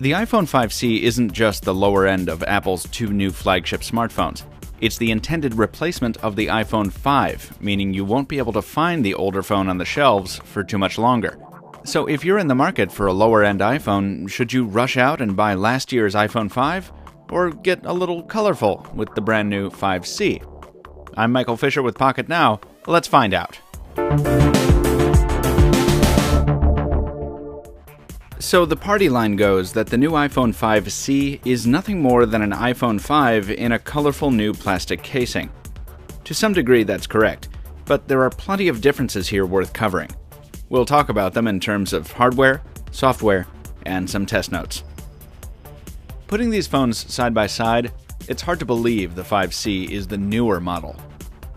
The iPhone 5C isn't just the lower end of Apple's two new flagship smartphones. It's the intended replacement of the iPhone 5, meaning you won't be able to find the older phone on the shelves for too much longer. So if you're in the market for a lower-end iPhone, should you rush out and buy last year's iPhone 5? Or get a little colorful with the brand new 5C? I'm Michael Fisher with Pocket Now. Let's find out. So the party line goes that the new iPhone 5C is nothing more than an iPhone 5 in a colorful new plastic casing. To some degree that's correct, but there are plenty of differences here worth covering. We'll talk about them in terms of hardware, software, and some test notes. Putting these phones side by side, it's hard to believe the 5C is the newer model.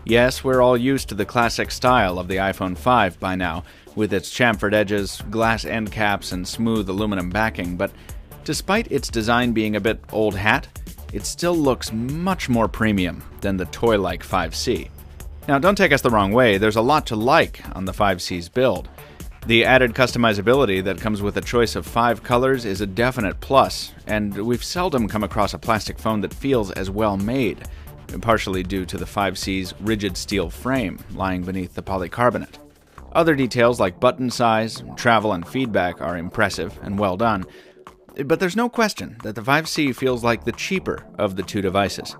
Yes, we're all used to the classic style of the iPhone 5 by now, with its chamfered edges, glass end caps, and smooth aluminum backing, but despite its design being a bit old hat, it still looks much more premium than the toy-like 5C. Now, don't take us the wrong way, there's a lot to like on the 5C's build. The added customizability that comes with a choice of 5 colors is a definite plus, and we've seldom come across a plastic phone that feels as well made, partially due to the 5C's rigid steel frame lying beneath the polycarbonate. Other details like button size, travel, and feedback are impressive and well done, but there's no question that the 5C feels like the cheaper of the two devices.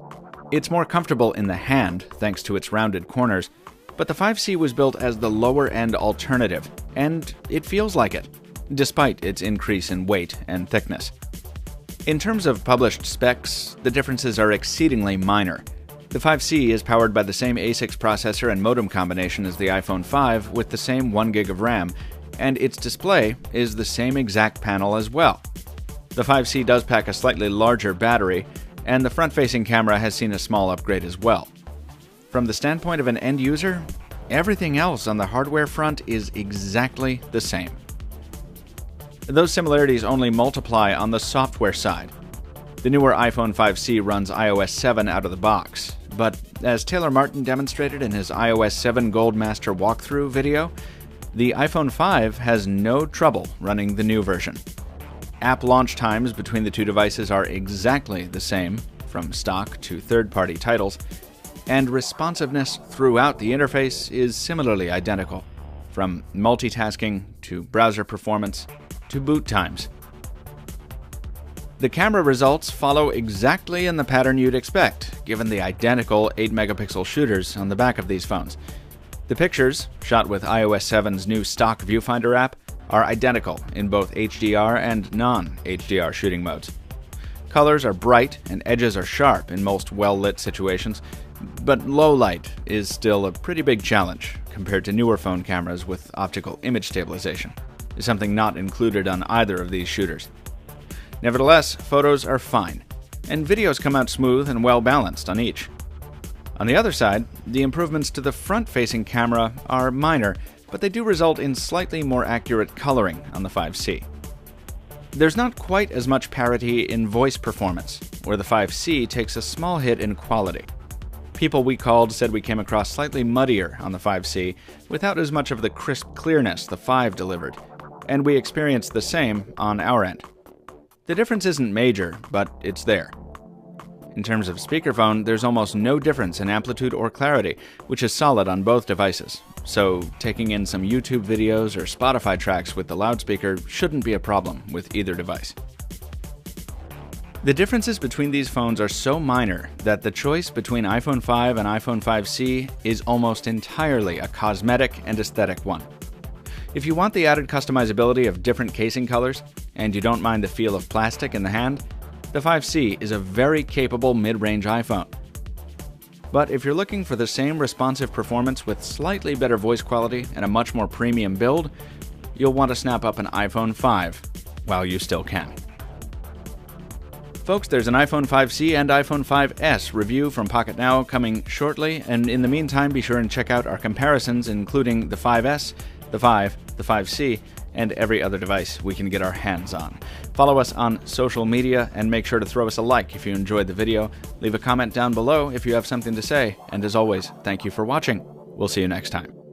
It's more comfortable in the hand thanks to its rounded corners, but the 5C was built as the lower-end alternative, and it feels like it, despite its increase in weight and thickness. In terms of published specs, the differences are exceedingly minor. The 5C is powered by the same A6 processor and modem combination as the iPhone 5 with the same 1GB of RAM, and its display is the same exact panel as well. The 5C does pack a slightly larger battery, and the front-facing camera has seen a small upgrade as well. From the standpoint of an end user, everything else on the hardware front is exactly the same. Those similarities only multiply on the software side. The newer iPhone 5C runs iOS 7 out of the box, but as Taylor Martin demonstrated in his iOS 7 Gold Master walkthrough video, the iPhone 5 has no trouble running the new version. App launch times between the two devices are exactly the same, from stock to third-party titles, and responsiveness throughout the interface is similarly identical, from multitasking to browser performance to boot times. The camera results follow exactly in the pattern you'd expect, given the identical 8-megapixel shooters on the back of these phones. The pictures, shot with iOS 7's new stock viewfinder app, are identical in both HDR and non-HDR shooting modes. Colors are bright and edges are sharp in most well-lit situations, but low light is still a pretty big challenge compared to newer phone cameras with optical image stabilization, something not included on either of these shooters. Nevertheless, photos are fine, and videos come out smooth and well-balanced on each. On the other side, the improvements to the front-facing camera are minor, but they do result in slightly more accurate coloring on the 5C. There's not quite as much parity in voice performance, where the 5C takes a small hit in quality. People we called said we came across slightly muddier on the 5C, without as much of the crisp clearness the 5 delivered, and we experienced the same on our end. The difference isn't major, but it's there. In terms of speakerphone, there's almost no difference in amplitude or clarity, which is solid on both devices, so taking in some YouTube videos or Spotify tracks with the loudspeaker shouldn't be a problem with either device. The differences between these phones are so minor that the choice between iPhone 5 and iPhone 5C is almost entirely a cosmetic and aesthetic one. If you want the added customizability of different casing colors, and you don't mind the feel of plastic in the hand, the 5C is a very capable mid-range iPhone. But if you're looking for the same responsive performance with slightly better voice quality and a much more premium build, you'll want to snap up an iPhone 5 while you still can. Folks, there's an iPhone 5C and iPhone 5S review from Pocket Now coming shortly, and in the meantime, be sure and check out our comparisons, including the 5S, the 5, the 5C, and every other device we can get our hands on. Follow us on social media and make sure to throw us a like if you enjoyed the video. Leave a comment down below if you have something to say, and as always, thank you for watching. We'll see you next time.